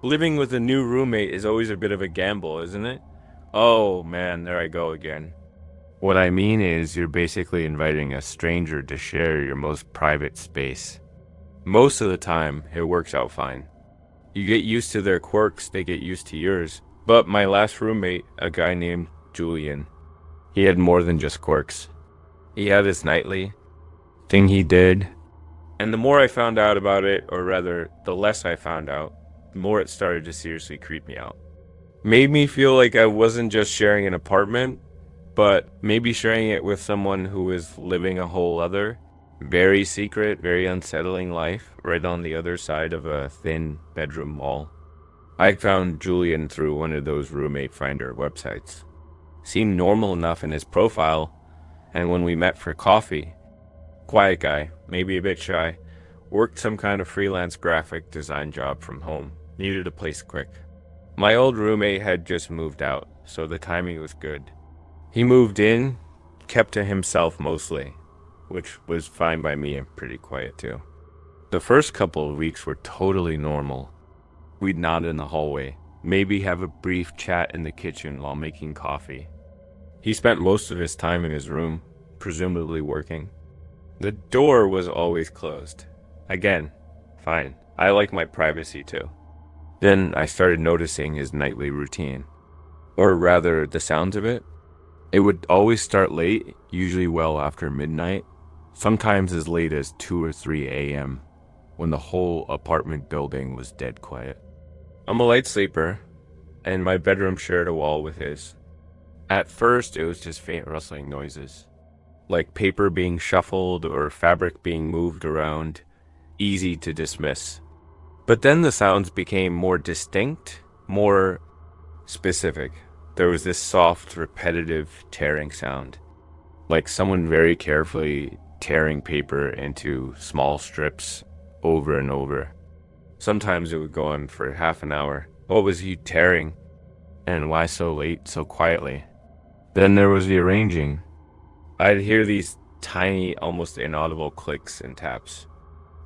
Living with a new roommate is always a bit of a gamble, isn't it? Oh man, there I go again. What I mean is, you're basically inviting a stranger to share your most private space. Most of the time, it works out fine. You get used to their quirks, they get used to yours. But my last roommate, a guy named Julian, he had more than just quirks. He had his nightly thing he did, and the more I found out about it, or rather, the less I found out, the more it started to seriously creep me out. Made me feel like I wasn't just sharing an apartment, but maybe sharing it with someone who is living a whole other, very secret, very unsettling life right on the other side of a thin bedroom wall. I found Julian through one of those roommate finder websites. Seemed normal enough in his profile, and when we met for coffee, quiet guy, maybe a bit shy, worked some kind of freelance graphic design job from home, needed a place quick. My old roommate had just moved out, so the timing was good. He moved in, kept to himself mostly, which was fine by me and pretty quiet too. The first couple of weeks were totally normal. We'd nod in the hallway, maybe have a brief chat in the kitchen while making coffee. He spent most of his time in his room, presumably working. The door was always closed. Again, fine. I like my privacy too. Then I started noticing his nightly routine, or rather the sounds of it. It would always start late, usually well after midnight, sometimes as late as 2 or 3 a.m., when the whole apartment building was dead quiet. I'm a light sleeper, and my bedroom shared a wall with his. At first, it was just faint rustling noises, like paper being shuffled or fabric being moved around, easy to dismiss. But then the sounds became more distinct, more specific. There was this soft, repetitive tearing sound, like someone very carefully tearing paper into small strips over and over. Sometimes it would go on for half an hour. What was he tearing? And why so late, so quietly? Then there was the arranging. I'd hear these tiny, almost inaudible clicks and taps,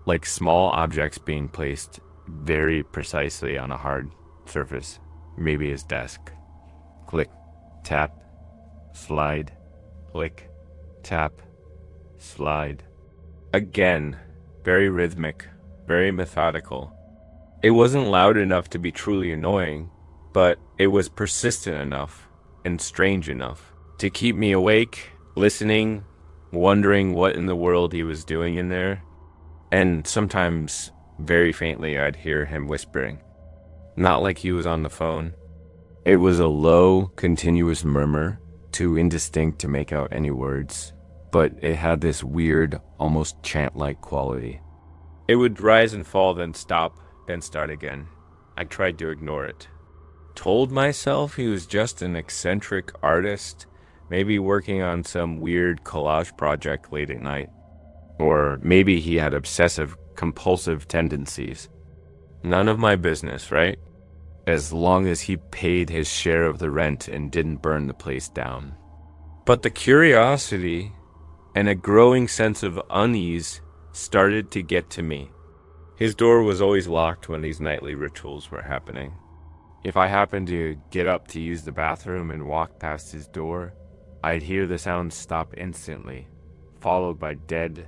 like small objects being placed very precisely on a hard surface, maybe his desk. Click, tap, slide, click, tap, slide. Again, very rhythmic, very methodical. It wasn't loud enough to be truly annoying, but it was persistent enough and strange enough to keep me awake, listening, wondering what in the world he was doing in there. And sometimes, very faintly, I'd hear him whispering. Not like he was on the phone. It was a low, continuous murmur, too indistinct to make out any words, but it had this weird, almost chant-like quality. It would rise and fall, then stop, then start again. I tried to ignore it. Told myself he was just an eccentric artist, maybe working on some weird collage project late at night. Or maybe he had obsessive, compulsive tendencies. None of my business, right? As long as he paid his share of the rent and didn't burn the place down. But the curiosity and a growing sense of unease started to get to me. His door was always locked when these nightly rituals were happening. If I happened to get up to use the bathroom and walk past his door, I'd hear the sound stop instantly, followed by dead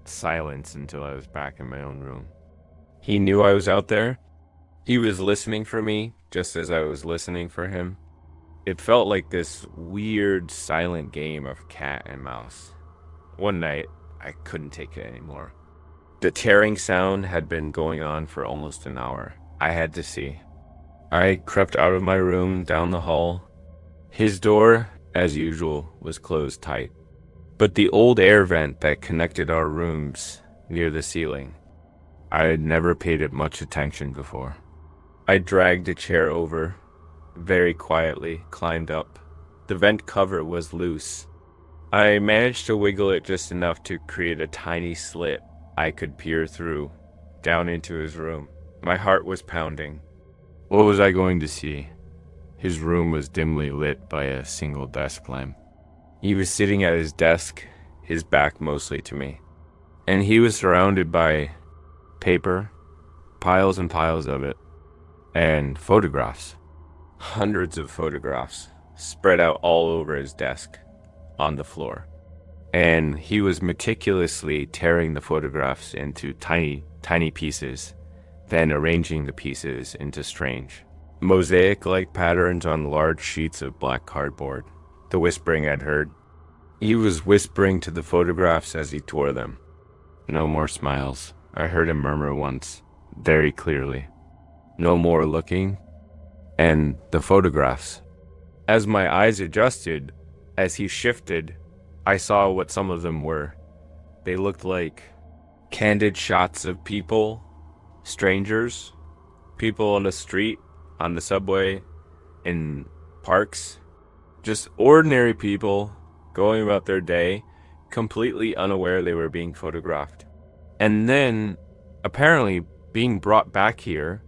silence until I was back in my own room. He knew I was out there. He was listening for me, just as I was listening for him. It felt like this weird, silent game of cat and mouse. One night, I couldn't take it anymore. The tearing sound had been going on for almost an hour. I had to see. I crept out of my room, down the hall. His door, as usual, was closed tight. But the old air vent that connected our rooms near the ceiling, I had never paid it much attention before. I dragged a chair over, very quietly climbed up. The vent cover was loose. I managed to wiggle it just enough to create a tiny slit I could peer through, down into his room. My heart was pounding. What was I going to see? His room was dimly lit by a single desk lamp. He was sitting at his desk, his back mostly to me. And he was surrounded by paper, piles and piles of it. and photographs. Hundreds of photographs spread out all over his desk on the floor. And he was meticulously tearing the photographs into tiny, tiny pieces, then arranging the pieces into strange, mosaic-like patterns on large sheets of black cardboard. The whispering I'd heard. He was whispering to the photographs as he tore them. No more smiles, I heard him murmur once, very clearly. No more looking. And the photographs. As my eyes adjusted, as he shifted, I saw what some of them were. They looked like candid shots of people, strangers, people on the street, on the subway, in parks. Just ordinary people going about their day, completely unaware they were being photographed. And then, apparently, being brought back here,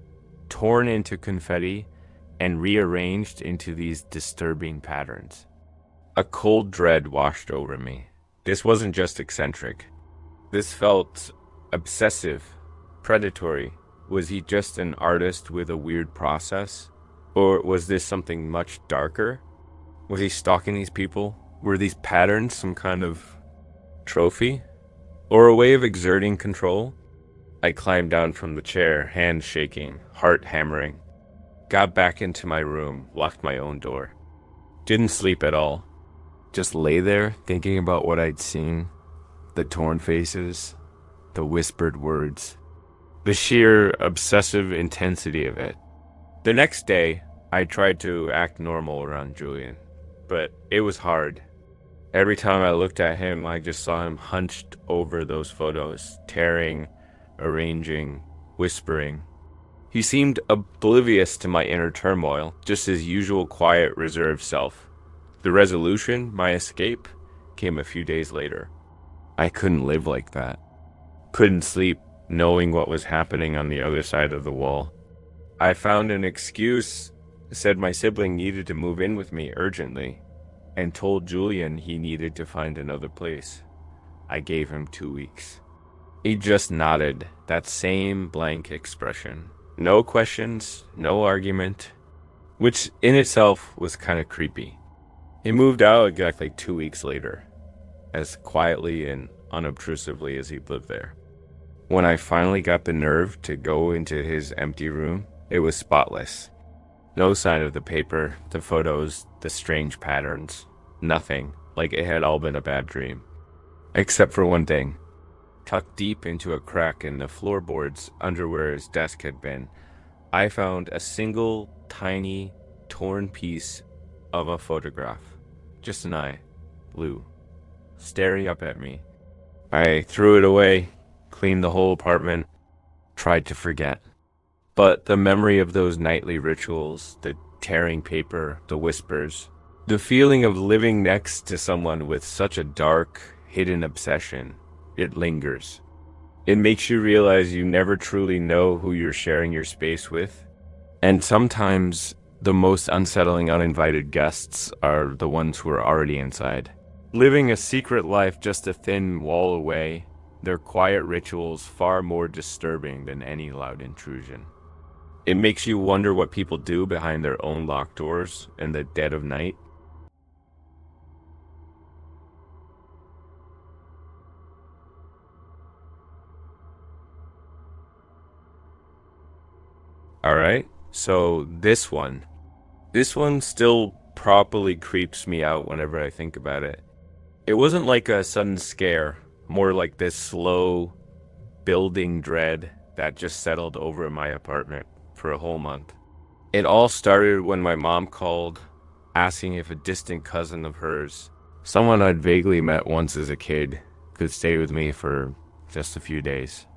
torn into confetti, and rearranged into these disturbing patterns. A cold dread washed over me. This wasn't just eccentric. This felt obsessive, predatory. Was he just an artist with a weird process? Or was this something much darker? Was he stalking these people? Were these patterns some kind of trophy? Or a way of exerting control? I climbed down from the chair, hands shaking, heart hammering. Got back into my room, locked my own door. Didn't sleep at all. Just lay there, thinking about what I'd seen. The torn faces, the whispered words, the sheer obsessive intensity of it. The next day, I tried to act normal around Julian, but it was hard. Every time I looked at him, I just saw him hunched over those photos, tearing, arranging, whispering. He seemed oblivious to my inner turmoil, just his usual quiet, reserved self. The resolution, my escape, came a few days later. I couldn't live like that. Couldn't sleep, knowing what was happening on the other side of the wall. I found an excuse, said my sibling needed to move in with me urgently, and told Julian he needed to find another place. I gave him 2 weeks. He just nodded, that same blank expression. No questions, no argument, which in itself was kind of creepy. He moved out exactly 2 weeks later, as quietly and unobtrusively as he'd lived there. When I finally got the nerve to go into his empty room, it was spotless. No sign of the paper, the photos, the strange patterns. Nothing, like it had all been a bad dream. Except for one thing. Tucked deep into a crack in the floorboards under where his desk had been, I found a single, tiny, torn piece of a photograph. Just an eye, blue, staring up at me. I threw it away, cleaned the whole apartment, tried to forget. But the memory of those nightly rituals, the tearing paper, the whispers, the feeling of living next to someone with such a dark, hidden obsession, it lingers. It makes you realize you never truly know who you're sharing your space with. And sometimes the most unsettling uninvited guests are the ones who are already inside. Living a secret life just a thin wall away, their quiet rituals far more disturbing than any loud intrusion. It makes you wonder what people do behind their own locked doors in the dead of night. Alright, so this one still properly creeps me out whenever I think about it. It wasn't like a sudden scare, more like this slow, building dread that just settled over my apartment for a whole month. It all started when my mom called, asking if a distant cousin of hers, someone I'd vaguely met once as a kid, could stay with me for just a few days.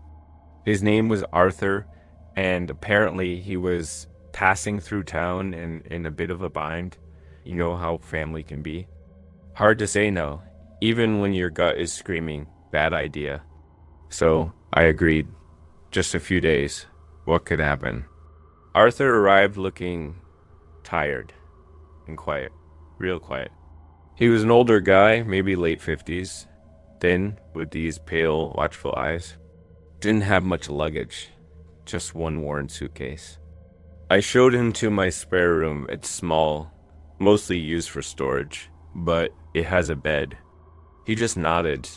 His name was Arthur, and apparently he was passing through town and in a bit of a bind. You know how family can be. Hard to say no, even when your gut is screaming, bad idea. So I agreed. Just a few days. What could happen? Arthur arrived looking tired and quiet, real quiet. He was an older guy, maybe late 50s, thin, with these pale, watchful eyes. Didn't have much luggage, just one worn suitcase. I showed him to my spare room. It's small, mostly used for storage, but it has a bed. He just nodded,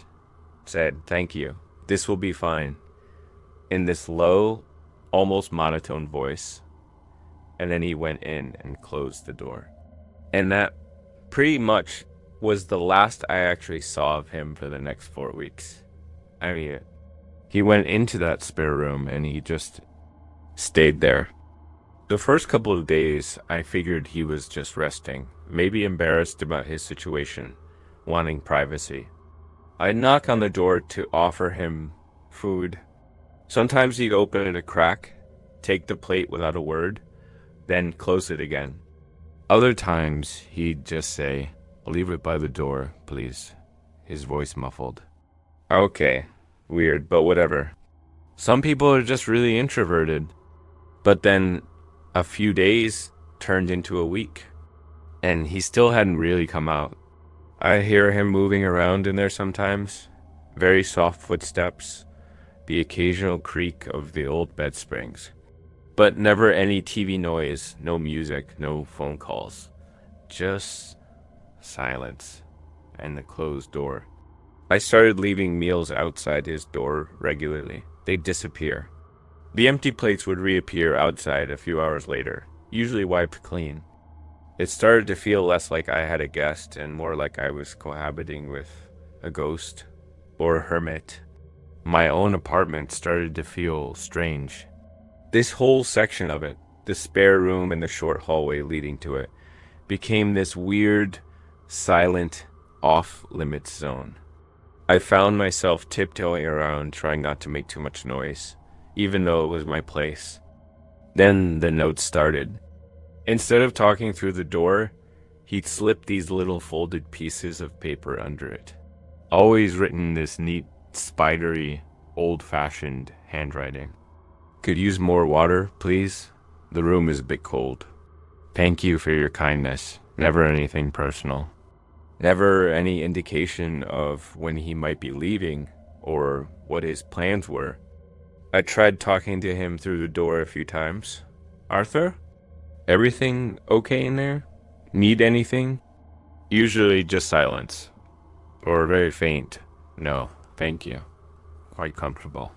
said, "Thank you. This will be fine," in this low, almost monotone voice. And then he went in and closed the door. And that pretty much was the last I actually saw of him for the next 4 weeks. I mean, he went into that spare room and he just stayed there. The first couple of days, I figured he was just resting, maybe embarrassed about his situation, wanting privacy. I'd knock on the door to offer him food. Sometimes he'd open it a crack, take the plate without a word, then close it again. Other times, he'd just say, "Leave it by the door, please," his voice muffled. Okay, weird, but whatever. Some people are just really introverted. But then a few days turned into a week, and he still hadn't really come out. I hear him moving around in there sometimes, very soft footsteps, the occasional creak of the old bed springs. But never any TV noise, no music, no phone calls. Just silence and the closed door. I started leaving meals outside his door regularly. They'd disappear. The empty plates would reappear outside a few hours later, usually wiped clean. It started to feel less like I had a guest and more like I was cohabiting with a ghost or a hermit. My own apartment started to feel strange. This whole section of it, the spare room and the short hallway leading to it, became this weird, silent, off-limits zone. I found myself tiptoeing around, trying not to make too much noise, even though it was my place. Then the notes started. Instead of talking through the door, he'd slip these little folded pieces of paper under it. Always written this neat, spidery, old-fashioned handwriting. "Could use more water, please? The room is a bit cold. Thank you for your kindness." Never anything personal. Never any indication of when he might be leaving or what his plans were. I tried talking to him through the door a few times. "Arthur? Everything okay in there? Need anything?" Usually just silence. Or very faint. "No, thank you. Quite comfortable."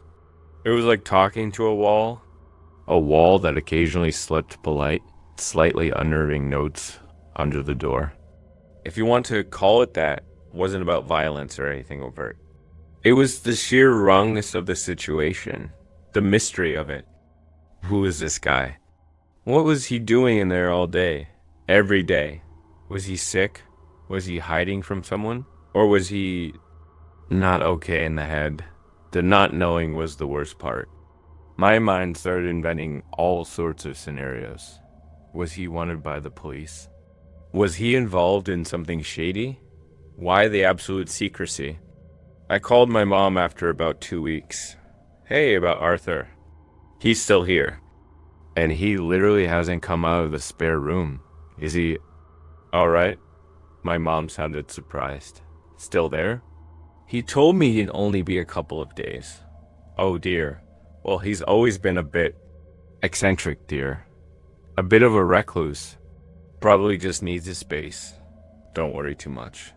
It was like talking to a wall that occasionally slipped polite, slightly unnerving notes under the door. If you want to call it that, wasn't about violence or anything overt. It was the sheer wrongness of the situation, the mystery of it. Who is this guy? What was he doing in there all day? Every day? Was he sick? Was he hiding from someone? Or was he not okay in the head? The not knowing was the worst part. My mind started inventing all sorts of scenarios. Was he wanted by the police? Was he involved in something shady? Why the absolute secrecy? I called my mom after about 2 weeks. "Hey, about Arthur. He's still here. And he literally hasn't come out of the spare room. Is he all right?" My mom sounded surprised. "Still there?" "He told me he'd only be a couple of days." "Oh dear. Well, he's always been a bit eccentric, dear. A bit of a recluse. Probably just needs his space. Don't worry too much."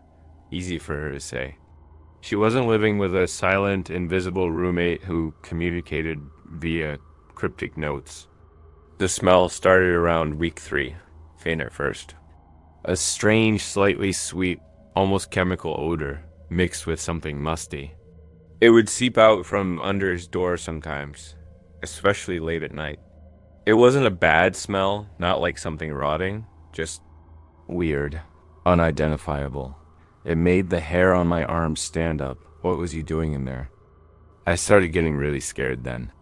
Easy for her to say. She wasn't living with a silent, invisible roommate who communicated via cryptic notes. The smell started around week 3, faint at first. A strange, slightly sweet, almost chemical odor, mixed with something musty. It would seep out from under his door sometimes, especially late at night. It wasn't a bad smell, not like something rotting, just weird, unidentifiable. It made the hair on my arms stand up. What was he doing in there? I started getting really scared then.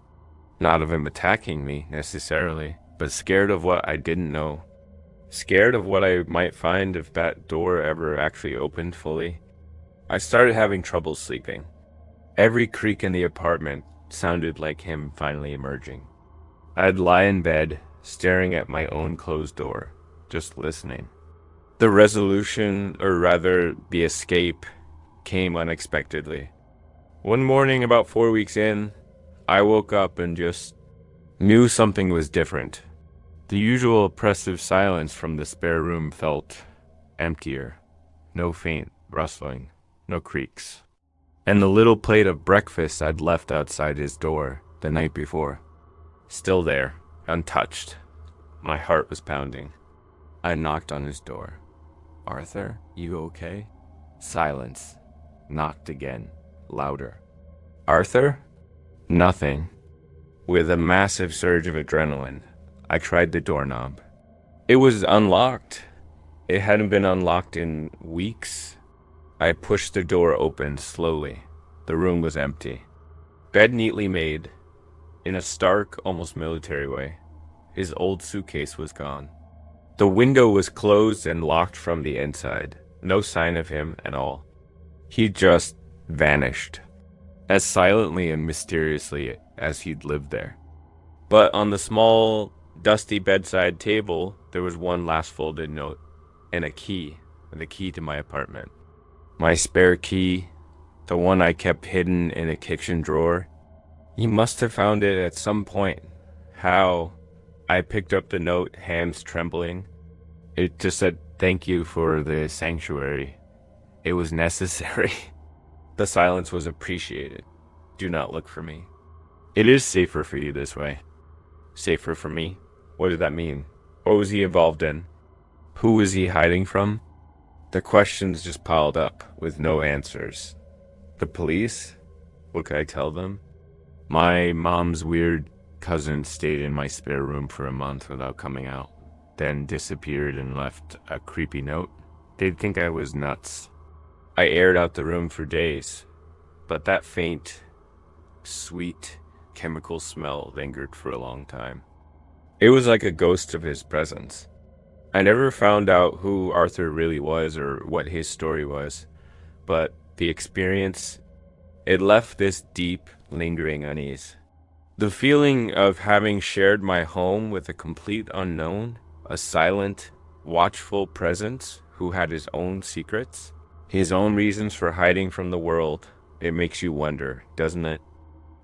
Not of him attacking me, necessarily, but scared of what I didn't know. Scared of what I might find if that door ever actually opened fully. I started having trouble sleeping. Every creak in the apartment sounded like him finally emerging. I'd lie in bed, staring at my own closed door, just listening. The resolution, or rather the escape, came unexpectedly. One morning about 4 weeks in, I woke up and just knew something was different. The usual oppressive silence from the spare room felt emptier. No faint rustling, no creaks. And the little plate of breakfast I'd left outside his door the night before, still there, untouched. My heart was pounding. I knocked on his door. "Arthur, you okay?" Silence. Knocked again, louder. "Arthur?" Nothing. With a massive surge of adrenaline, I tried the doorknob. It was unlocked. It hadn't been unlocked in weeks. I pushed the door open slowly. The room was empty. Bed neatly made, in a stark, almost military way. His old suitcase was gone. The window was closed and locked from the inside. No sign of him at all. He just vanished, as silently and mysteriously as he'd lived there. But on the small, dusty bedside table, there was one last folded note, and a key, the key to my apartment. My spare key, the one I kept hidden in a kitchen drawer. He must have found it at some point. How? I picked up the note, hands trembling. It just said, "Thank you for the sanctuary. It was necessary." The silence was appreciated. Do not look for me. It is safer for you this way. Safer for me? What did that mean? What was he involved in? Who was he hiding from? The questions just piled up with no answers. The police? What could I tell them? My mom's weird cousin stayed in my spare room for a month without coming out, then disappeared and left a creepy note. They'd think I was nuts. I aired out the room for days, but that faint, sweet, chemical smell lingered for a long time. It was like a ghost of his presence. I never found out who Arthur really was or what his story was, but the experience, it left this deep, lingering unease. The feeling of having shared my home with a complete unknown, a silent, watchful presence who had his own secrets, his own reasons for hiding from the world. It makes you wonder, doesn't it?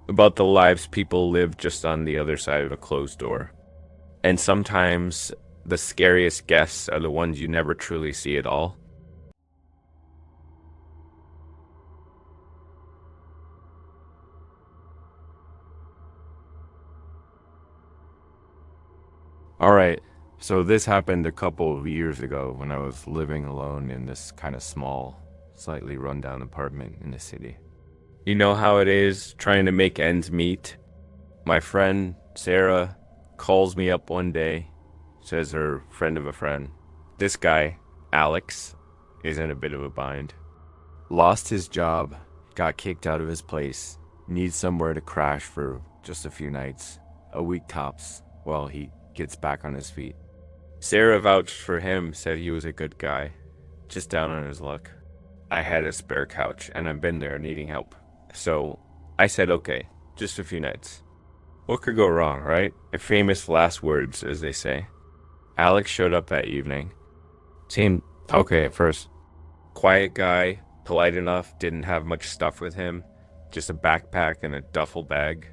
About the lives people live just on the other side of a closed door. And sometimes the scariest guests are the ones you never truly see at all. Alright, so this happened a couple of years ago when I was living alone in this kind of small, slightly rundown apartment in the city. You know how it is trying to make ends meet? My friend, Sarah, calls me up one day, says her friend of a friend. This guy, Alex, is in a bit of a bind. Lost his job, got kicked out of his place, needs somewhere to crash for just a few nights, a week tops, while he gets back on his feet. Sarah vouched for him, said he was a good guy, just down on his luck. I had a spare couch, and I've been there needing help. So I said, okay, just a few nights. What could go wrong, right? Famous last words, as they say. Alex showed up that evening. Seemed okay at first. Quiet guy, polite enough, didn't have much stuff with him, just a backpack and a duffel bag.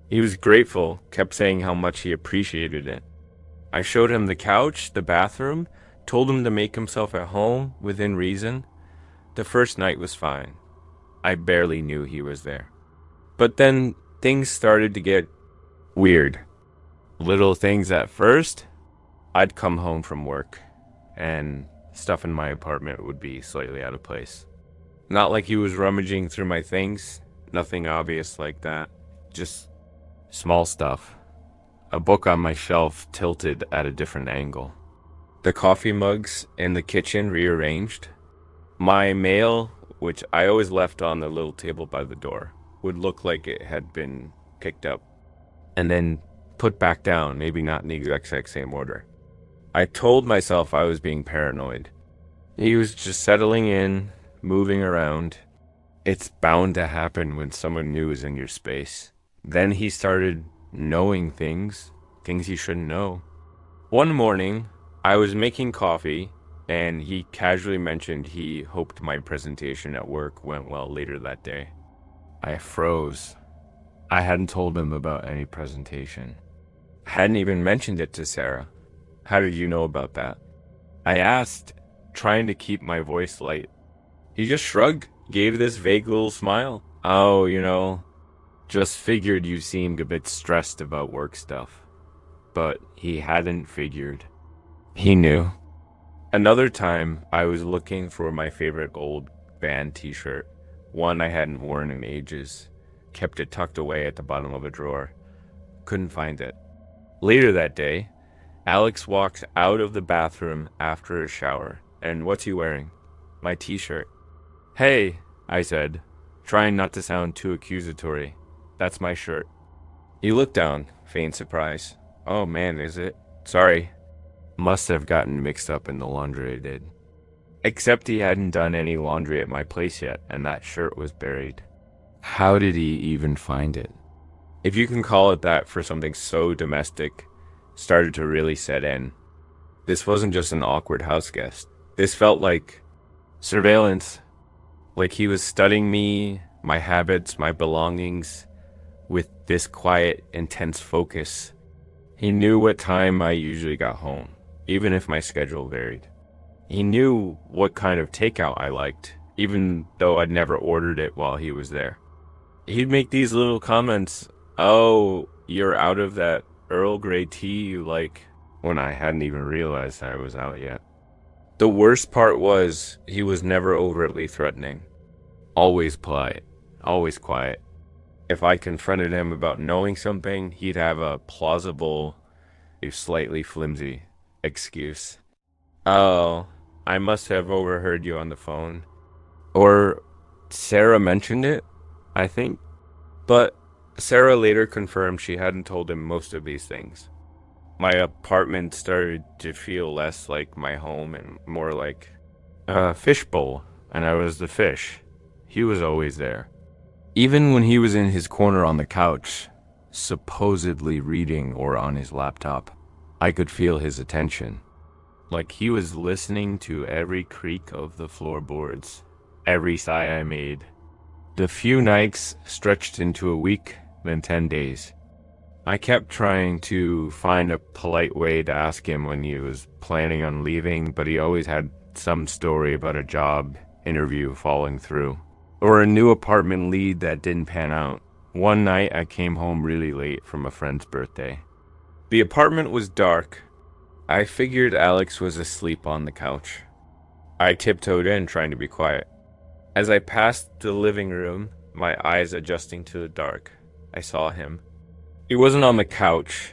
He was grateful, kept saying how much he appreciated it. I showed him the couch, the bathroom, told him to make himself at home within reason. The first night was fine. I barely knew he was there. But then things started to get weird. Little things at first. I'd come home from work, and stuff in my apartment would be slightly out of place. Not like he was rummaging through my things, nothing obvious like that. Just small stuff. A book on my shelf tilted at a different angle. The coffee mugs in the kitchen rearranged. My mail, which I always left on the little table by the door, would look like it had been picked up and then put back down, maybe not in the exact same order. I told myself I was being paranoid. He was just settling in, moving around. It's bound to happen when someone new is in your space. Then he started knowing things he shouldn't know. One morning, I was making coffee, and he casually mentioned he hoped my presentation at work went well later that day. I froze. I hadn't told him about any presentation. Hadn't even mentioned it to Sarah. How did you know about that? I asked, trying to keep my voice light. He just shrugged, gave this vague little smile. Oh, just figured you seemed a bit stressed about work stuff. But he hadn't figured. He knew. Another time, I was looking for my favorite old band t-shirt, one I hadn't worn in ages. Kept it tucked away at the bottom of a drawer. Couldn't find it. Later that day, Alex walks out of the bathroom after a shower. And what's he wearing? My t-shirt. Hey, I said, trying not to sound too accusatory. That's my shirt. He looked down, faint surprise. Oh man, is it? Sorry. Must have gotten mixed up in the laundry I did. Except he hadn't done any laundry at my place yet, and that shirt was buried. How did he even find it? If you can call it that for something so domestic, started to really set in. This wasn't just an awkward house guest. This felt like surveillance. Like he was studying me, my habits, my belongings, with this quiet, intense focus. He knew what time I usually got home, even if my schedule varied. He knew what kind of takeout I liked, even though I'd never ordered it while he was there. He'd make these little comments, oh, you're out of that Earl Grey tea you like, when I hadn't even realized I was out yet. The worst part was, he was never overtly threatening. Always polite, always quiet. If I confronted him about knowing something, he'd have a plausible, if slightly flimsy, excuse. Oh, I must have overheard you on the phone. Or Sarah mentioned it, I think. But Sarah later confirmed she hadn't told him most of these things. My apartment started to feel less like my home and more like a fishbowl, and I was the fish. He was always there. Even when he was in his corner on the couch, supposedly reading or on his laptop, I could feel his attention. Like he was listening to every creak of the floorboards, every sigh I made. The few nights stretched into a week, then 10 days. I kept trying to find a polite way to ask him when he was planning on leaving, but he always had some story about a job interview falling through, or a new apartment lead that didn't pan out. One night I came home really late from a friend's birthday. The apartment was dark. I figured Alex was asleep on the couch. I tiptoed in, trying to be quiet. As I passed the living room, my eyes adjusting to the dark, I saw him. He wasn't on the couch.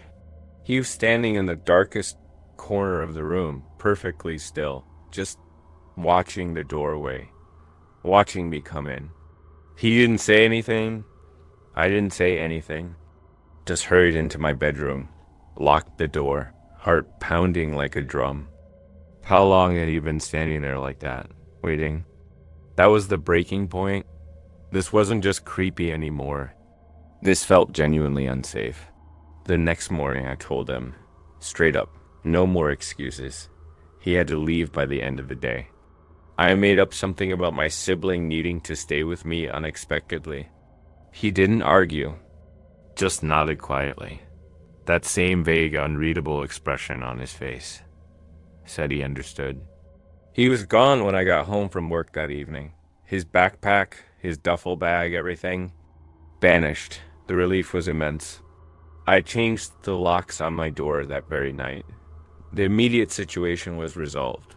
He was standing in the darkest corner of the room, perfectly still, just watching the doorway, watching me come in. He didn't say anything. I didn't say anything. Just hurried into my bedroom, locked the door, heart pounding like a drum. How long had he been standing there like that, waiting? That was the breaking point. This wasn't just creepy anymore. This felt genuinely unsafe. The next morning I told him, straight up, no more excuses. He had to leave by the end of the day. I made up something about my sibling needing to stay with me unexpectedly. He didn't argue, just nodded quietly. That same vague, unreadable expression on his face. Said he understood. He was gone when I got home from work that evening. His backpack, his duffel bag, everything, vanished. The relief was immense. I changed the locks on my door that very night. The immediate situation was resolved.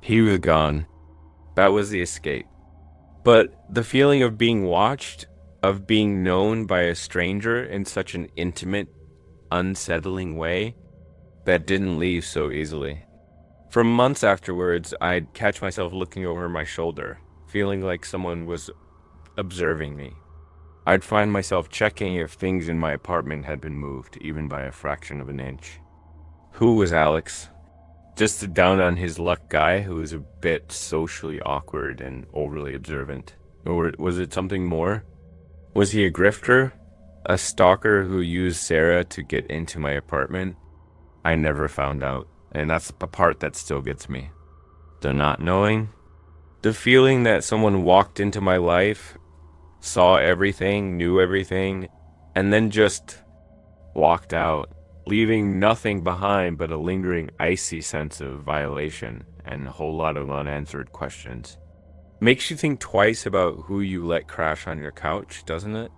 He was gone. That was the escape. But the feeling of being watched, of being known by a stranger in such an intimate, unsettling way, that didn't leave so easily. For months afterwards, I'd catch myself looking over my shoulder, feeling like someone was observing me. I'd find myself checking if things in my apartment had been moved, even by a fraction of an inch. Who was Alex? Just a down-on-his-luck guy who was a bit socially awkward and overly observant? Or was it something more? Was he a grifter? A stalker who used Sarah to get into my apartment? I never found out, and that's the part that still gets me. The not knowing? The feeling that someone walked into my life, saw everything, knew everything, and then just walked out, leaving nothing behind but a lingering icy sense of violation and a whole lot of unanswered questions. Makes you think twice about who you let crash on your couch, doesn't it?